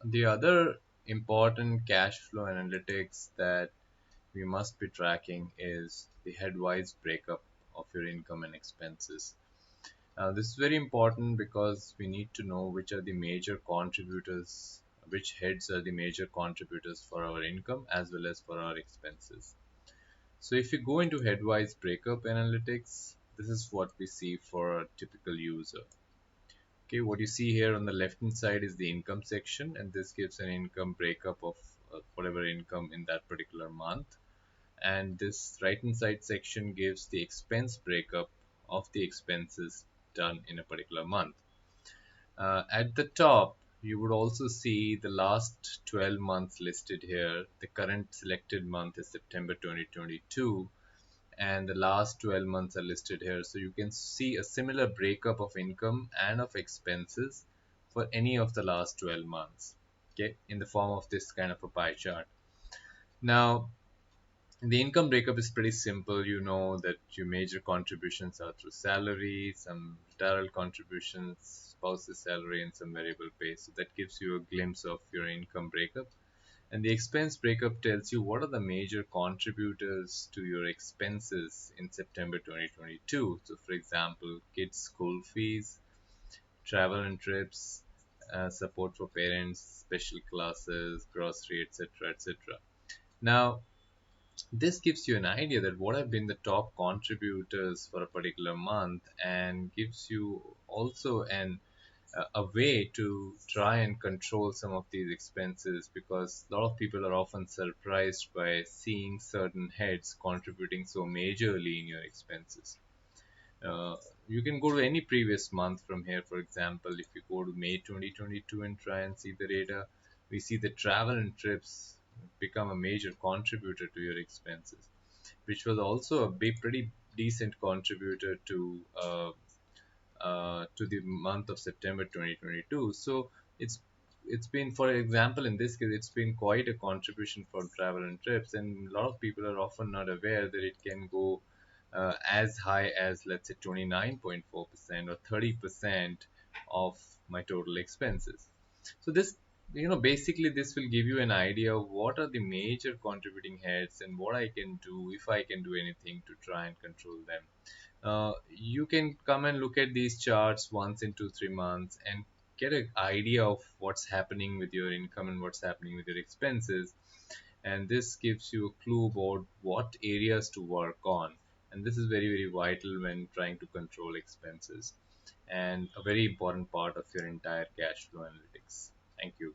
The other important cash flow analytics that we must be tracking is the headwise breakup of your income and expenses. This is very important because we need to know which are the major contributors, which heads are the major contributors for our income as well as for our expenses. So if you go into headwise breakup analytics, this is what we see for a typical user. Okay, what you see here on the left hand side is the income section, and this gives an income breakup of whatever income in that particular month. And this right hand side section gives the expense breakup of the expenses done in a particular month. At the top, you would also see the last 12 months listed here. The current selected month is September 2022, and the last 12 months are listed here. So you can see a similar breakup of income and of expenses for any of the last 12 months, okay, in the form of this kind of a pie chart. Now, the income breakup is pretty simple. You know that your major contributions are through salary, some retirement contributions, spouse's salary, and some variable pay. So that gives you a glimpse of your income breakup. And the expense breakup tells you what are the major contributors to your expenses in September 2022. So, for example, kids' school fees, travel and trips, support for parents, special classes, grocery, etc., etc. Now, this gives you an idea that what have been the top contributors for a particular month, and gives you also a way to try and control some of these expenses, because a lot of people are often surprised by seeing certain heads contributing so majorly in your expenses. Uh, you can go to any previous month from here. For example, if you go to May 2022 and try and see the data, we see the travel and trips become a major contributor to your expenses, which was also a big, pretty decent contributor to the month of September 2022. So it's been, for example, in this case, it's been quite a contribution for travel and trips, and a lot of people are often not aware that it can go as high as, let's say, 29.4% or 30% of my total expenses. So this, basically this will give you an idea of what are the major contributing heads and what I can do, if I can do anything to try and control them. You can come and look at these charts once in 2 3 months and get an idea of what's happening with your income and what's happening with your expenses, and this gives you a clue about what areas to work on. And this is very, very vital when trying to control expenses, and a very important part of your entire cash flow analytics. Thank you.